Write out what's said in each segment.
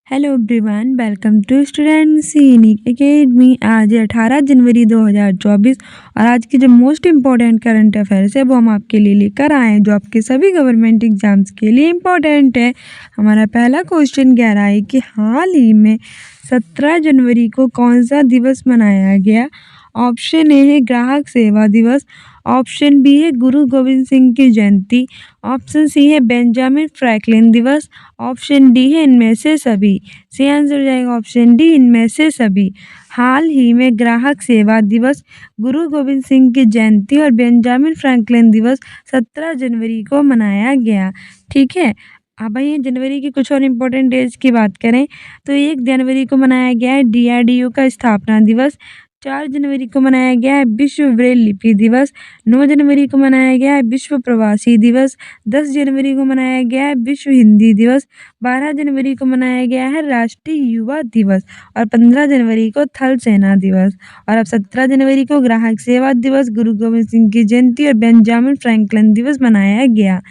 Hello everyone, welcome to Student Scenic Academy. आज है 18 जनवरी 2024 और आज की जो मोस्ट इम्पोर्टेंट करंट अफेयर्स है वो हम आपके लिए लेकर आए हैं, जो आपके सभी गवर्नमेंट एग्जाम्स के लिए इम्पोर्टेंट है। हमारा पहला क्वेश्चन कह रहा है कि हाल ही में 17 जनवरी को कौन सा दिवस मनाया गया। ऑप्शन ए है ग्राहक सेवा दिवस, ऑप्शन बी है गुरु गोविंद सिंह की जयंती, ऑप्शन सी है बेंजामिन फ्रैंकलिन दिवस, ऑप्शन डी है इनमें से सभी। सही आंसर हो जाएगा ऑप्शन डी, इनमें से सभी। हाल ही में ग्राहक सेवा दिवस, गुरु गोविंद सिंह की जयंती और बेंजामिन फ्रैंकलिन दिवस 17 जनवरी को मनाया गया। ठीक है। अब आइए जनवरी की कुछ और इम्पोर्टेंट डेज की बात करें तो 1 जनवरी को मनाया गया है DRDO का स्थापना दिवस, 4 जनवरी को मनाया गया है विश्व ब्रेल लिपि दिवस, 9 जनवरी को मनाया गया है विश्व प्रवासी दिवस, 10 जनवरी को मनाया गया है विश्व हिंदी दिवस, 12 जनवरी को मनाया गया है राष्ट्रीय युवा दिवस और 15 जनवरी को थल सेना दिवस। और अब 17 जनवरी को ग्राहक सेवा दिवस, गुरु गोविंद सिंह की जयंती और बेंजामिन फ्रैंकलिन दिवस मनाया गया।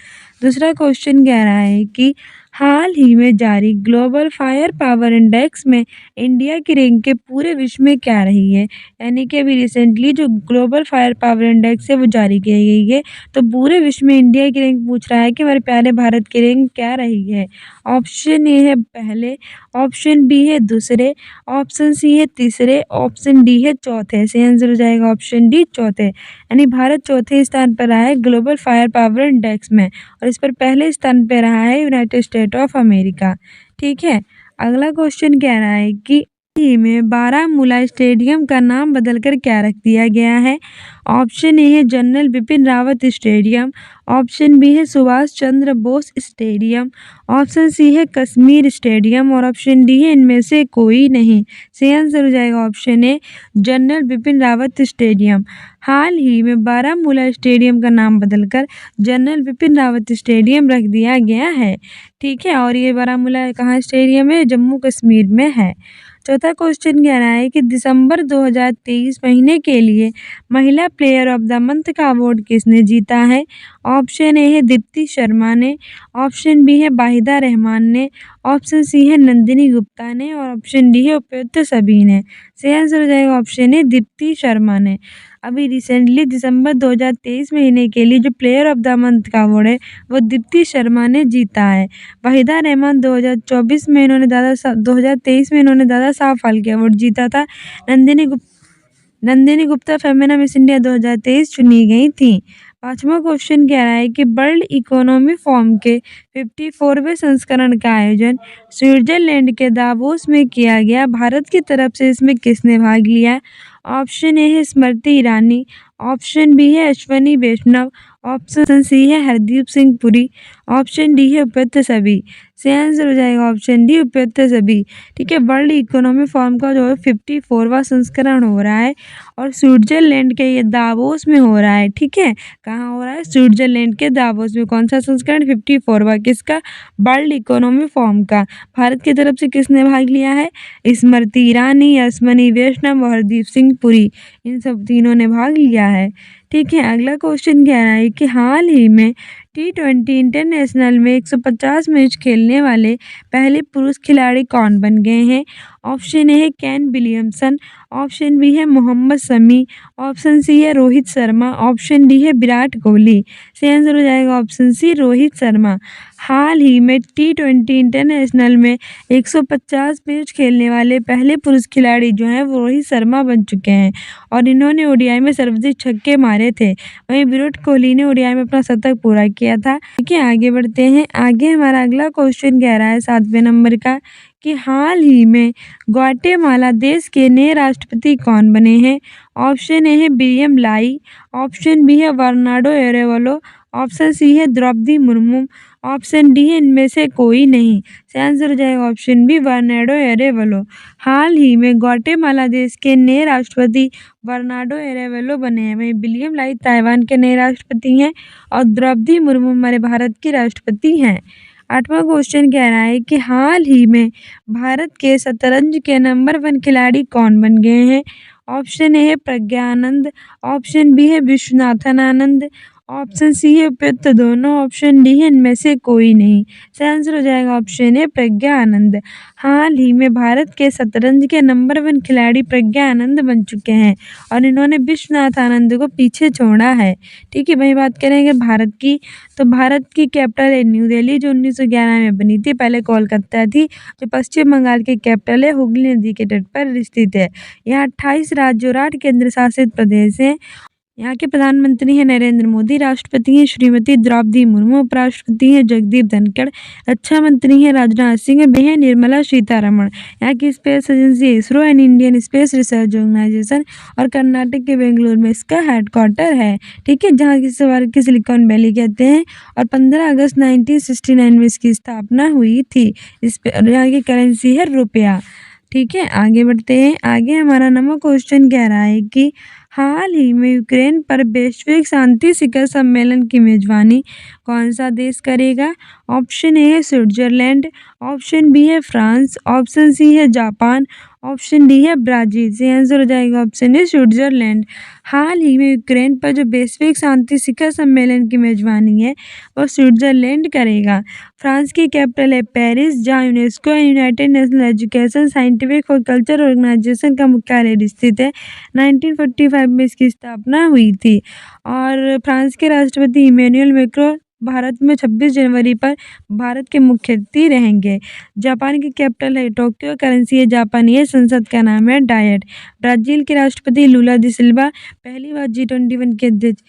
दूसरा क्वेश्चन कह रहा है कि हाल ही में जारी ग्लोबल फायर पावर इंडेक्स में इंडिया की रैंक पूरे विश्व में क्या रही है। यानी कि अभी रिसेंटली जो ग्लोबल फायर पावर इंडेक्स है वो जारी की गई है, तो पूरे विश्व में इंडिया की रैंक पूछ रहा है कि हमारे प्यारे भारत की रैंक क्या रही है। ऑप्शन ए है पहले, ऑप्शन बी है दूसरे, ऑप्शन सी है तीसरे, ऑप्शन डी है चौथे। सही आंसर हो जाएगा ऑप्शन डी, चौथे। यानी भारत चौथे स्थान पर रहा है ग्लोबल फायर पावर इंडेक्स में और इस पर पहले स्थान पर रहा है यूनाइटेड स्टेट ऑफ अमेरिका। ठीक है। अगला क्वेश्चन कह रहा है कि ही में बारामूला स्टेडियम का नाम बदलकर क्या रख दिया गया है। ऑप्शन ए है general Bipin Rawat stadium, option B है Subhash Chandra Bose stadium, option C है कश्मीर स्टेडियम और ऑप्शन डी है इनमें से कोई नहीं। सही आंसर हो जाएगा option A, general Bipin Rawat stadium. हाल ही में बारामूला स्टेडियम का नाम बदलकर जनरल बिपिन रावत स्टेडियम रख दिया गया है। ठीक है। और ये बारामूला कहाँ स्टेडियम है, जम्मू कश्मीर में है। चौथा क्वेश्चन कह रहा है कि दिसंबर 2023 महीने के लिए महिला प्लेयर ऑफ द मंथ का अवार्ड किसने जीता है। ऑप्शन ए है दीप्ति शर्मा ने, ऑप्शन बी है वाहिदा रहमान ने, ऑप्शन सी है नंदिनी गुप्ता ने और ऑप्शन डी है उपयुक्त सभी ने। सही आंसर हो जाएगा ऑप्शन ए, दीप्ति शर्मा ने। अभी रिसेंटली दिसंबर 2023 महीने के लिए जो प्लेयर ऑफ द मंथ का अवार्ड है वो दीप्ति शर्मा ने जीता है। वाहिदा रहमान 2023 में इन्होंने दादा साहब फाल्के अवार्ड जीता था। नंदिनी गुप्ता फेमिना मिस इंडिया 2023 चुनी गई थी। पांचवा क्वेश्चन कह रहा है कि वर्ल्ड इकोनॉमी फोरम के 54वें संस्करण का आयोजन स्विट्जरलैंड के दावोस में किया गया। भारत की तरफ से इसमें किसने भाग लिया। ऑप्शन ए है स्मृति ईरानी, ऑप्शन बी है अश्वनी वैष्णव, ऑप्शन सी है हरदीप सिंह पुरी, ऑप्शन डी है उपयुक्त सभी। सही आंसर हो जाएगा ऑप्शन डी, उपयुक्त सभी। ठीक है। वर्ल्ड इकोनॉमी फोरम का जो है 54वां संस्करण हो रहा है और स्विट्जरलैंड के ये दावोस में हो रहा है। ठीक है। कहाँ हो रहा है, स्विट्जरलैंड के दावोस में। कौन सा संस्करण, 54वां, किसका, वर्ल्ड इकोनॉमी फोरम का। भारत की तरफ से किसने भाग लिया है, स्मृति ईरानी, अश्वनी वैष्णव और हरदीप सिंह पुरी, इन सब तीनों ने भाग लिया है। ठीक है। अगला क्वेश्चन कह रहा है कि हाल ही में T20 इंटरनेशनल में 150 मैच खेलने वाले पहले पुरुष खिलाड़ी कौन बन गए हैं। ऑप्शन ए है केन विलियमसन, ऑप्शन बी है मोहम्मद शमी, ऑप्शन सी है रोहित शर्मा, ऑप्शन डी है विराट कोहली। सही आंसर हो जाएगा ऑप्शन सी, रोहित शर्मा। हाल ही में T20 इंटरनेशनल में 150 मैच खेलने वाले पहले पुरुष खिलाड़ी जो हैं वो रोहित शर्मा बन चुके हैं और इन्होंने ओडीआई में सर्वाधिक छक्के मारे थे। वहीं विराट कोहली ने ओडीआई में अपना शतक पूरा किया था। ठीक है। आगे बढ़ते हैं। आगे हमारा अगला क्वेश्चन कह रहा है 7वें नंबर का कि हाल ही में ग्वाटेमाला देश के नए राष्ट्रपति कौन बने हैं। ऑप्शन ए है विलियम लाई, ऑप्शन बी है बर्नार्डो एरेवलो, ऑप्शन सी है द्रौपदी मुर्मू, ऑप्शन डी है इनमें से कोई नहीं। सही आंसर हो जाएगा ऑप्शन बी, बर्नार्डो एरेवलो। हाल ही में ग्वाटेमाला देश के नए राष्ट्रपति बर्नार्डो एरेवलो बने हैं। वहीं विलियम लाई ताइवान के नए राष्ट्रपति हैं और द्रौपदी मुर्मू हमारे भारत की राष्ट्रपति हैं। 8वां क्वेश्चन कह रहा है कि हाल ही में भारत के शतरंज के नंबर 1 खिलाड़ी कौन बन गए हैं। ऑप्शन ए है प्रज्ञा आनंद, ऑप्शन बी है विश्वनाथन आनंद, ऑप्शन सी है उपयुक्त दोनों, ऑप्शन डी है इनमें से कोई नहीं। सही आंसर हो जाएगा ऑप्शन ए प्रज्ञा आनंद। हाल ही में भारत के शतरंज के नंबर 1 खिलाड़ी प्रज्ञा आनंद बन चुके हैं और इन्होंने विश्वनाथ आनंद को पीछे छोड़ा है। ठीक है, वही बात करेंगे भारत की, तो भारत की कैपिटल है न्यू दिल्ली, जो 1911 में बनी थी। पहले कोलकाता थी, जो पश्चिम बंगाल की कैपिटल है, हुगली नदी के तट पर स्थित है। यहाँ 28 राज्य और 8 केंद्र शासित प्रदेश हैं। यहाँ के प्रधानमंत्री हैं नरेंद्र मोदी, राष्ट्रपति हैं श्रीमती द्रौपदी मुर्मू, उपराष्ट्रपति हैं जगदीप धनखड़, रक्षा मंत्री हैं राजनाथ सिंह, हैं निर्मला सीतारमण। यहाँ की space agency ISRO and Indian space research organisation, और कर्नाटक के बेंगलुरु में इसका हेडक्वार्टर है। ठीक है, जहाँ की भारत की सिलिकॉन वैली कहते हैं, और 15 अगस्त 1969 में इसकी स्थापना हुई थी। यहाँ की करेंसी है रुपया। ठीक है, आगे बढ़ते हैं। आगे हमारा नंबर क्वेश्चन कह रहा है कि हाल ही में यूक्रेन पर वैश्विक शांति शिखर सम्मेलन की मेजबानी कौन सा देश करेगा? ऑप्शन ए है स्विट्जरलैंड, ऑप्शन बी है फ्रांस, ऑप्शन सी है जापान, ऑप्शन डी है ब्राज़ील। सही आंसर हो जाएगा ऑप्शन ए स्विट्जरलैंड। हाल ही में यूक्रेन पर जो वैश्विक शांति शिखर सम्मेलन की मेजबानी है वो स्विट्जरलैंड करेगा। फ्रांस की कैपिटल है पेरिस, जहाँ UNESCO and United national education, scientific और कल्चर ऑर्गेनाइजेशन का मुख्यालय स्थित है। 1945 में इसकी स्थापना हुई थी। और फ्रांस के राष्ट्रपति इमैनुअल मैक्रों भारत में 26 जनवरी पर भारत के मुख्य अतिथि रहेंगे। जापान की कैपिटल है टोक्यो, करेंसी है जापानी, संसद का नाम है डायट। ब्राज़ील के राष्ट्रपति लूला दी सिल्वा पहली बार G20 के अध्यक्ष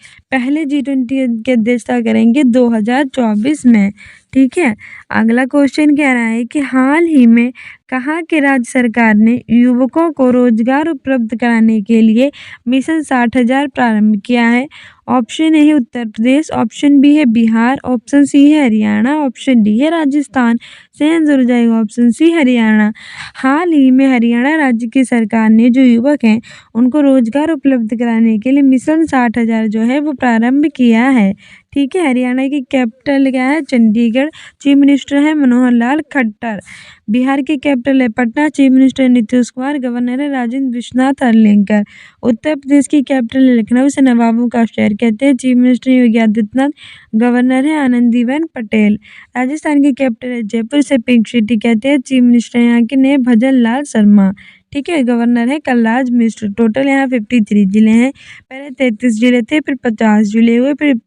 के अध्यक्षता करेंगे 2024 में। ठीक है, अगला क्वेश्चन कह रहा है कि हाल ही में कहाँ के राज्य सरकार ने युवकों को रोजगार उपलब्ध कराने के लिए मिशन 60,000 प्रारंभ किया है? ऑप्शन ए है उत्तर प्रदेश, ऑप्शन बी है बिहार, ऑप्शन सी है हरियाणा, ऑप्शन डी है राजस्थान। सही आंसर हो जाएगा ऑप्शन सी हरियाणा। हाल ही में हरियाणा राज्य की सरकार ने जो युवक हैं उनको रोजगार उपलब्ध कराने के लिए मिशन 60,000 जो है वो प्रारंभ किया है। ठीक है, हरियाणा की कैपिटल क्या है? चंडीगढ़, चीफ मिनिस्टर है मनोहर लाल खट्टर। बिहार की कैपिटल है Patna, chief minister Nitish Kumar, governor है राजेंद्र विश्वनाथ अर्लेकर। उत्तर प्रदेश की कैपिटल है लखनऊ, से नवाबों का शहर कहते हैं, chief minister Yogi Adityanath, governor है आनंदीबेन पटेल। राजस्थान की कैपिटल है जयपुर, से पिंक सिटी कहते हैं, चीफ मिनिस्टर यहाँ के ने भजन लाल शर्मा। ठीक है, गवर्नर है कलराज मिश्र। टोटल यहाँ 53 जिले हैं। पहले 33 जिले थे, फिर 50 जिले हुए, फिर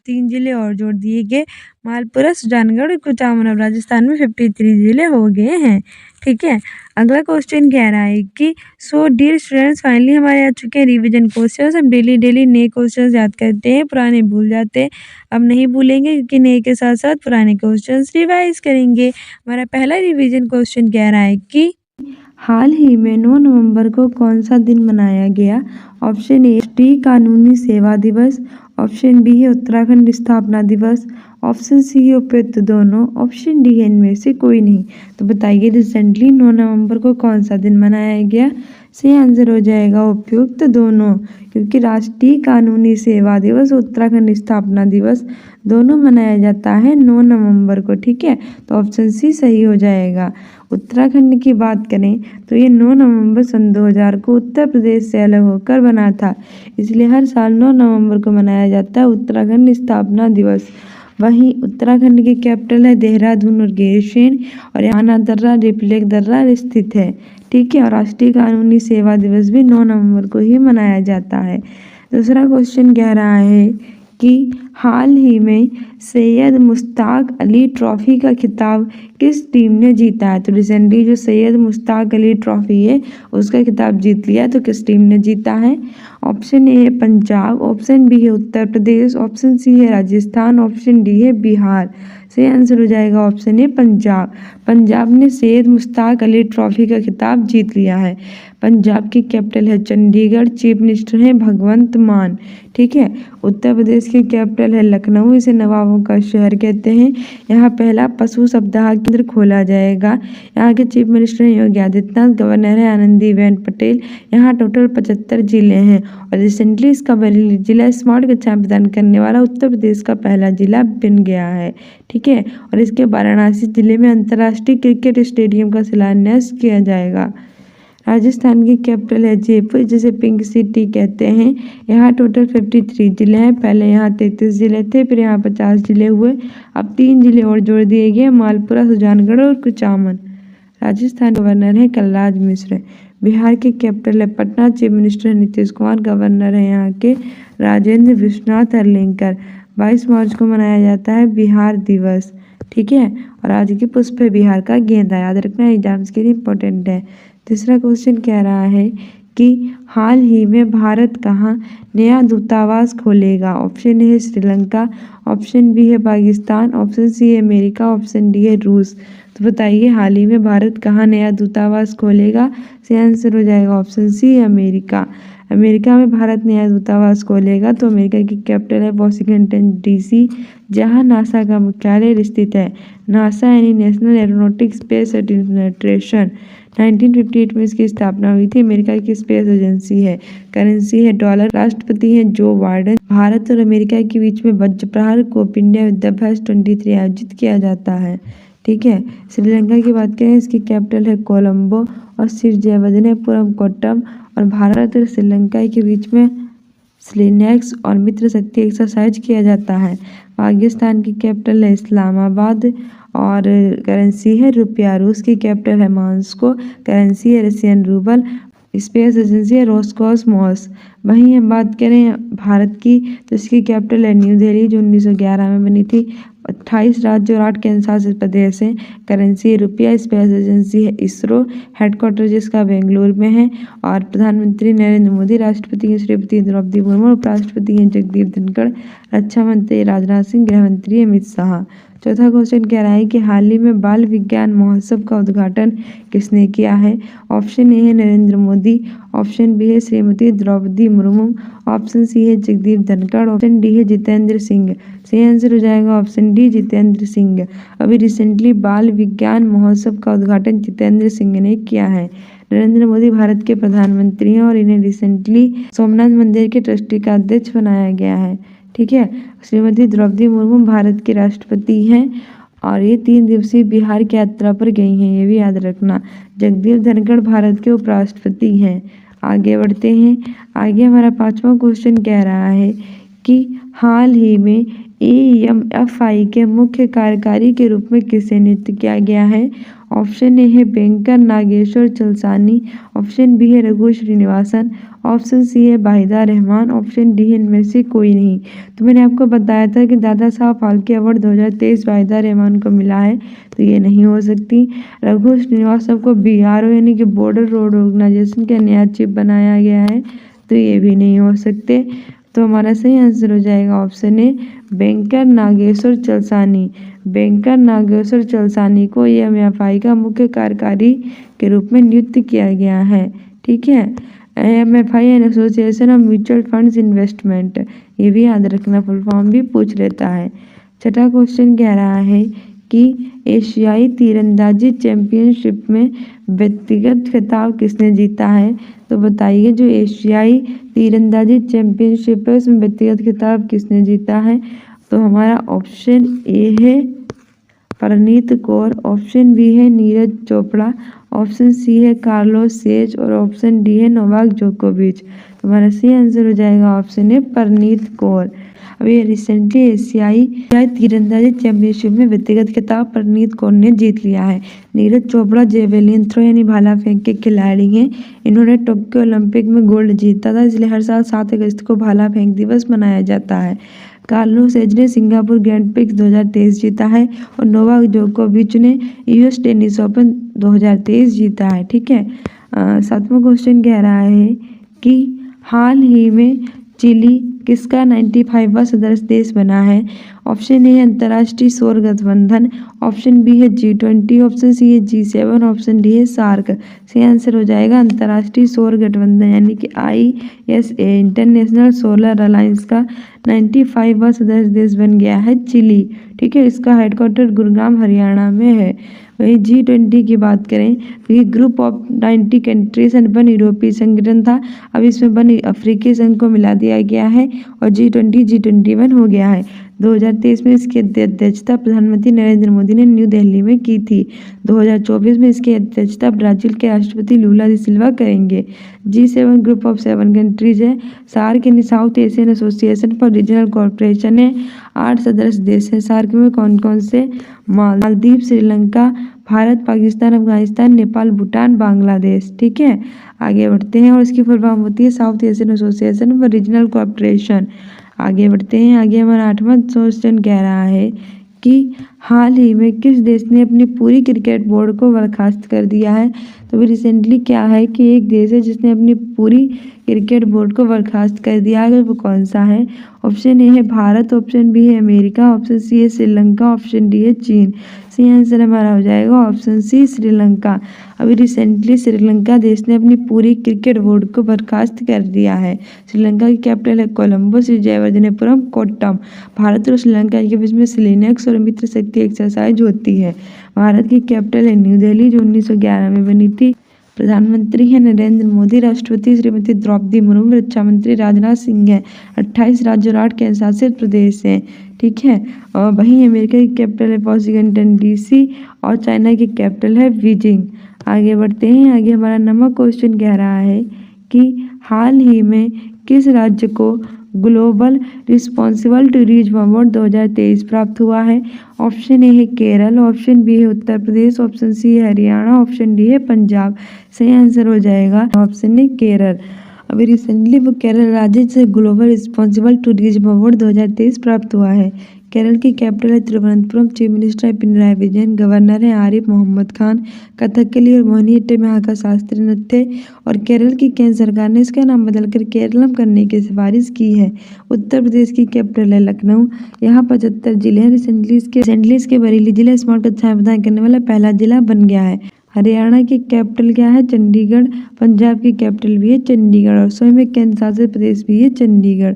3 जिले और जोड़ दिए गए, मालपुरा, सुजानगढ़, कुचामन। अब राजस्थान में 53 जिले हो गए हैं। ठीक है, अगला क्वेश्चन कह रहा है कि सो डियर स्टूडेंट्स, फाइनली हमारे आ चुके हैं रिवीजन क्वेश्चंस। हम डेली नए क्वेश्चंस याद करते हैं, पुराने भूल जाते हैं। अब नहीं भूलेंगे क्योंकि नए के साथ साथ पुराने क्वेश्चंस रिवाइज करेंगे। हमारा पहला रिवीजन क्वेश्चन कह रहा है कि हाल ही में 9 नवंबर को कौन सा दिन मनाया गया? ऑप्शन ए राष्ट्रीय कानूनी सेवा दिवस, ऑप्शन बी है उत्तराखंड स्थापना दिवस, ऑप्शन सी है उपयुक्त दोनों, ऑप्शन डी है इनमें से कोई नहीं। तो बताइए रिसेंटली 9 नवंबर को कौन सा दिन मनाया गया? सही आंसर हो जाएगा उपयुक्त दोनों, क्योंकि राष्ट्रीय कानूनी सेवा दिवस, उत्तराखंड स्थापना दिवस दोनों मनाया जाता है 9 नवंबर को। ठीक है, तो ऑप्शन सी सही हो जाएगा। उत्तराखंड की बात करें तो ये 9 नवंबर सन 2000 को उत्तर प्रदेश से अलग होकर बना था, इसलिए हर साल 9 नवंबर को मनाया जाता है उत्तराखंड स्थापना दिवस। वहीं उत्तराखंड की कैपिटल है देहरादून और गैरसैंण, और यहाँ दर्रा, रिपलेक दर्रा स्थित है। ठीक है, और राष्ट्रीय कानूनी सेवा दिवस भी 9 नवंबर को ही मनाया जाता है। दूसरा क्वेश्चन कह रहा है कि हाल ही में सैयद मुश्ताक अली ट्रॉफी का खिताब किस टीम ने जीता है? तो रिसेंटली जो सैयद मुश्ताक अली ट्रॉफी है उसका खिताब जीत लिया, तो किस टीम ने जीता है? ऑप्शन ए है पंजाब, ऑप्शन बी है उत्तर प्रदेश, ऑप्शन सी है राजस्थान, ऑप्शन डी है बिहार। सही आंसर हो जाएगा ऑप्शन ए पंजाब। पंजाब ने सैयद मुश्ताक अली ट्रॉफी का खिताब जीत लिया है। पंजाब की कैपिटल है चंडीगढ़, चीफ मिनिस्टर हैं भगवंत मान। ठीक है, उत्तर प्रदेश की कैपिटल है लखनऊ, इसे नवाबों का शहर कहते हैं। यहाँ पहला पशु सप्ताह केंद्र खोला जाएगा। यहाँ के चीफ मिनिस्टर हैं योगी आदित्यनाथ, गवर्नर है आनंदीबेन पटेल। यहाँ टोटल 75 जिले हैं, और रिसेंटली इसका बरेली जिला स्मार्ट कक्षाएं प्रदान करने वाला उत्तर प्रदेश का पहला जिला बन गया है। ठीक है, और इसके वाराणसी जिले में अंतर्राष्ट्रीय क्रिकेट स्टेडियम का शिलान्यास किया जाएगा। राजस्थान की कैपिटल है जयपुर, जिसे पिंक सिटी कहते हैं। यहाँ टोटल 53 जिले हैं। पहले यहाँ 33 जिले थे, फिर यहाँ 50 जिले हुए। अब 3 जिले और जोड़ दिए गए, मालपुरा, सुजानगढ़ और कुचामन। राजस्थान गवर्नर है कलराज मिश्र। बिहार की कैपिटल है पटना, चीफ मिनिस्टर है नीतीश कुमार, गवर्नर है यहाँ के राजेंद्र विश्वनाथ अर्लेकर। 22 मार्च को मनाया जाता है बिहार दिवस, ठीक है। और आज की पुष्प है बिहार का गेंदा, याद रखना एग्जाम्स के लिए इंपॉर्टेंट है। तीसरा क्वेश्चन कह रहा है कि हाल ही में भारत कहाँ नया दूतावास खोलेगा। ऑप्शन ए है श्रीलंका, ऑप्शन बी है पाकिस्तान, ऑप्शन सी है अमेरिका, ऑप्शन डी है रूस। तो बताइए हाल ही में भारत कहाँ नया दूतावास खोलेगा। सही आंसर हो जाएगा ऑप्शन सी अमेरिका। अमेरिका में भारत नया दूतावास खोलेगा। तो अमेरिका की कैपिटल है वॉशिंगटन डीसी, जहां नासा का मुख्यालय स्थित है। नासा यानी नेशनल एरोनॉटिक्स स्पेस एडमिनिस्ट्रेशन, 1958 में इसकी स्थापना हुई थी। अमेरिका की स्पेस एजेंसी है। करेंसी है डॉलर। राष्ट्रपति हैं जो बाइडेन। भारत और अमेरिका के बीच में वज्र प्रहार कोप इंडिया विद्याभ्यास 23 आयोजित किया जाता है, ठीक है। श्रीलंका की बात करें, इसकी कैपिटल है कोलंबो और श्रीजयवर्धनेपुरम कोट्टम। और भारत और श्रीलंका के बीच में स्लिनेक्स और मित्र शक्ति एक्सरसाइज किया जाता है। पाकिस्तान की कैपिटल है इस्लामाबाद और करेंसी है रुपया। रूस की कैपिटल है मॉस्को, करेंसी है रशियन रूबल। स्पेस एजेंसी है रोस्कोसमोस। वहीं हम बात करें भारत की, तो इसकी कैपिटल है न्यू दिल्ली, जो 1911 में बनी थी। 28 राज्य और 8 केंद्र शासित प्रदेश हैं। करेंसी है रुपया। स्पेस एजेंसी है इसरो, हेडक्वार्टर जिसका बेंगलुरु में है। और प्रधानमंत्री नरेंद्र मोदी, राष्ट्रपति हैं श्रीमती द्रौपदी मुर्मू, उपराष्ट्रपति हैं जगदीप धनखड़, रक्षा मंत्री राजनाथ सिंह, गृह मंत्री अमित शाह। चौथा क्वेश्चन कह रहा है कि हाल ही में बाल विज्ञान महोत्सव का उद्घाटन किसने किया है। ऑप्शन ए है नरेंद्र मोदी, ऑप्शन बी है श्रीमती द्रौपदी मुर्मू, ऑप्शन सी है जगदीप धनखड़, ऑप्शन डी है जितेंद्र सिंह। सही आंसर हो जाएगा ऑप्शन डी जितेंद्र सिंह। अभी रिसेंटली बाल विज्ञान महोत्सव का उद्घाटन जितेंद्र सिंह ने किया है। नरेंद्र मोदी भारत के प्रधानमंत्री हैं और इन्हें रिसेंटली सोमनाथ मंदिर के ट्रस्टी का अध्यक्ष बनाया गया है, ठीक है। श्रीमती द्रौपदी मुर्मू भारत के राष्ट्रपति हैं और ये 3 दिवसीय बिहार की यात्रा पर गई हैं, ये भी याद रखना। जगदीप धनखड़ भारत के उपराष्ट्रपति हैं। आगे बढ़ते हैं। आगे हमारा 5वां क्वेश्चन कह रहा है कि हाल ही में AMFI के मुख्य कार्यकारी के रूप में किसे नियुक्त किया गया है। ऑप्शन ए है बैंकर नागेश्वर चलसानी, ऑप्शन बी है रघु श्रीनिवासन, ऑप्शन सी है वाहिदा रहमान, ऑप्शन डी है इनमें से कोई नहीं। तो मैंने आपको बताया था कि दादा साहब फाल्के अवार्ड 2023 वाहिदा रहमान को मिला है, तो ये नहीं हो सकती। रघु श्रीनिवासन को BRO यानी कि बॉर्डर रोड ऑर्गेनाइजेशन का नया चीफ बनाया गया है, तो ये भी नहीं हो सकते। तो हमारा सही आंसर हो जाएगा option A banker Nageswara Chalasani. Banker Nageswara Chalasani को AMFI का मुख्य कार्यकारी के रूप में नियुक्त किया गया है, ठीक है। AMFI an association of mutual funds investment, ये भी याद रखना, फुल फॉर्म भी पूछ लेता है। छठा क्वेश्चन कह रहा है कि एशियाई तीरंदाजी चैंपियनशिप में व्यक्तिगत खिताब किसने जीता है। तो बताइए जो एशियाई तीरंदाजी चैंपियनशिप है उसमें व्यक्तिगत खिताब किसने जीता है। तो हमारा ऑप्शन ए है परनीत कौर, ऑप्शन बी है नीरज चोपड़ा, ऑप्शन सी है कार्लोस सेज और ऑप्शन डी है नोवाक जोकोविच। तो हमारा सही आंसर हो जाएगा ऑप्शन ए परनीत कौर। अभी रिसेंटली एशियाई तीरंदाजी चैंपियनशिप में व्यक्तिगत खिताब परनीत कौर ने जीत लिया है। नीरज चोपड़ा जेवेलिन थ्रो यानी भाला फेंक के खिलाड़ी हैं। इन्होंने टोक्यो ओलंपिक में गोल्ड जीता था, इसलिए हर साल 7 अगस्त को भाला फेंक दिवस मनाया जाता है। कार्लोस सेज ने सिंगापुर ग्रैंड प्रिक्स 2023 जीता है और नोवाक जोकोविच ने US टेनिस ओपन 2023 जीता है, ठीक है। 7वां क्वेश्चन कह रहा है कि हाल ही में चिली किसका 95वां सदस्य देश बना है। ऑप्शन ए है अंतर्राष्ट्रीय सौर गठबंधन, ऑप्शन बी है G20, ऑप्शन सी है G7, ऑप्शन डी है सार्क। सही आंसर हो जाएगा अंतर्राष्ट्रीय सौर गठबंधन यानी कि ISA इंटरनेशनल सोलर अलायंस का 95वां सदस्य देश बन गया है चिली, ठीक है। इसका हेडक्वार्टर गुरुग्राम हरियाणा में है। वही G20 की बात करें तो ये group of 90 countries and one यूरोपीय संगठन था, अब इसमें वन अफ्रीकी संघ को मिला दिया गया है और G20 G21 हो गया है। 2023 में इसकी अध्यक्षता प्रधानमंत्री नरेंद्र मोदी ने न्यू दिल्ली में की थी। 2024 में इसकी अध्यक्षता ब्राजील के राष्ट्रपति लूला डी सिल्वा करेंगे। G7 ग्रुप ऑफ 7 कंट्रीज है। सार्क यानी south Asian association for regional cooperation है। 8 सदस्य देश हैं सार्क में। कौन कौन से? मालदीव, श्रीलंका, भारत, पाकिस्तान, अफगानिस्तान, नेपाल, भूटान, बांग्लादेश। ठीक है, आगे बढ़ते हैं। और इसकी फुल फॉर्म होती है south Asian association for regional cooperation. आगे बढ़ते हैं। आगे हमारा 8वां क्वेश्चन कह रहा है कि हाल ही में किस देश ने अपनी पूरी क्रिकेट बोर्ड को बर्खास्त कर दिया है? तो अभी रिसेंटली क्या है कि एक देश है जिसने अपनी पूरी क्रिकेट बोर्ड को बर्खास्त कर दिया है। वो कौन सा है? ऑप्शन ए है भारत, ऑप्शन बी है अमेरिका, ऑप्शन सी है श्रीलंका, ऑप्शन डी है चीन। सही आंसर हमारा हो जाएगा ऑप्शन सी, श्रीलंका। अभी रिसेंटली श्रीलंका देश ने अपनी पूरी क्रिकेट बोर्ड को बर्खास्त कर दिया है। श्रीलंका की कैपिटल है कोलंबो, श्री जयवर्धनेपुरम, कोट्टम। भारत और श्रीलंका के बीच में सिलेनेक्स और मित्र शक्ति एक्सरसाइज होती है। भारत की कैपिटल है न्यू दिल्ली, जो 1911 में बनी थी। प्रधानमंत्री है नरेंद्र मोदी, राष्ट्रपति श्रीमती द्रौपदी मुर्मू, रक्षा मंत्री राजनाथ सिंह है। 28 राज्य और 8 केंद्र शासित प्रदेश हैं। ठीक है, और वहीं अमेरिका की कैपिटल है वाशिंगटन DC और चाइना की कैपिटल है बीजिंग। आगे बढ़ते हैं। आगे हमारा 9वां क्वेश्चन कह रहा है कि हाल ही में किस राज्य को ग्लोबल रिस्पॉन्सिबल टूरिज्म अवार्ड 2023 प्राप्त हुआ है? ऑप्शन ए है केरल, ऑप्शन बी है उत्तर प्रदेश, ऑप्शन सी है हरियाणा, ऑप्शन डी है पंजाब। सही आंसर हो जाएगा ऑप्शन ए केरल। अभी रिसेंटली वो केरल राज्य से ग्लोबल रिस्पॉन्सिबल टूरिज्म अवार्ड 2023 प्राप्त हुआ है। केरल की कैपिटल है तिरुवनंतपुरम, चीफ मिनिस्टर है पिनराई विजयन, गवर्नर है आरिफ मोहम्मद खान। कथकली और मोहिनीअट्टम यहाँ का शास्त्रीय नृत्य है और केरल की केंद्र सरकार ने इसका नाम बदलकर केरलम करने की सिफारिश की है। उत्तर प्रदेश की कैपिटल है लखनऊ, यहाँ 75 जिले हैं। रिसेंटली इसके बरेली जिला स्मार्ट कक्षाएं प्रदान करने वाला पहला जिला बन गया है। हरियाणा की कैपिटल क्या है? चंडीगढ़। पंजाब की कैपिटल भी है चंडीगढ़ और स्वयं में केंद्र शासित प्रदेश भी है चंडीगढ़।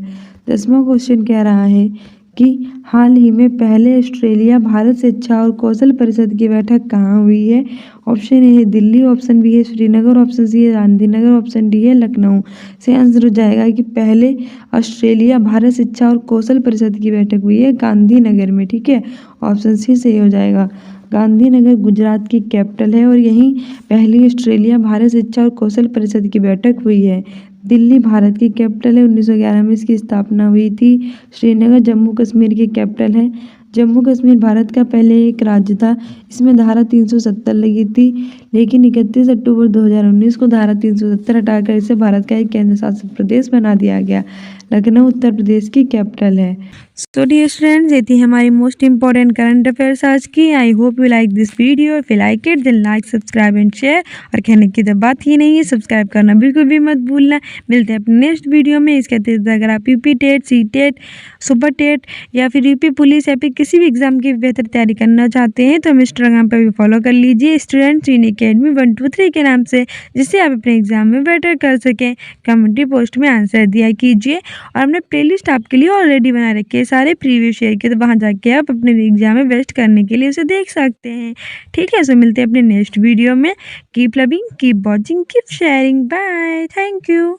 10वां क्वेश्चन कह रहा है कि हाल ही में पहले ऑस्ट्रेलिया भारत शिक्षा और कौशल परिषद की बैठक कहाँ हुई है? ऑप्शन ए है दिल्ली, ऑप्शन बी है श्रीनगर, ऑप्शन सी है गांधीनगर, ऑप्शन डी है लखनऊ। से आंसर हो जाएगा कि पहले ऑस्ट्रेलिया भारत शिक्षा और कौशल परिषद की बैठक हुई है गांधीनगर में। ठीक है, ऑप्शन सी सही हो जाएगा। गांधीनगर गुजरात की कैपिटल है और यहीं पहली ऑस्ट्रेलिया भारत शिक्षा और कौशल परिषद की बैठक हुई है। दिल्ली भारत की कैपिटल है, 1911 में इसकी स्थापना हुई थी। श्रीनगर जम्मू कश्मीर की कैपिटल है। जम्मू कश्मीर भारत का पहले एक राज्य था। इसमें धारा 370 लगी थी, लेकिन 31 अक्टूबर 2019 को धारा 370 हटाकर इसे भारत का एक केंद्र शासित प्रदेश बना दिया गया। लखनऊ उत्तर प्रदेश की कैपिटल है। सो डियर स्टूडेंट्स, ये थी हमारी मोस्ट इंपॉर्टेंट करंट अफेयर्स आज की। I hope you like this video. If you like it then like, subscribe and share. और कहने की तो बात ही नहीं है, सब्सक्राइब करना बिल्कुल भी मत भूलना। मिलते हैं अपने नेक्स्ट वीडियो में। इसके अतिरिक्त अगर आप UP TET, C TET, super TET या फिर यूपी पुलिस या फिर किसी भी एग्जाम की बेहतर तैयारी करना चाहते हैं तो हम इंस्टाग्राम पर भी फॉलो कर लीजिए स्टूडेंट्स इन अकेडमी 123 के नाम से, जिससे आप अपने एग्जाम में बेटर कर सकें। कम्युनिटी पोस्ट में आंसर दिया कीजिए और हमने प्लेलिस्ट आपके लिए ऑलरेडी बना रखी है सारे प्रीवियस ईयर के, तो वहाँ जाके आप अपने एग्जाम में बेस्ट करने के लिए उसे देख सकते हैं। ठीक है, सो मिलते हैं अपने नेक्स्ट वीडियो में। Keep loving, keep watching, keep sharing. Bye, thank you.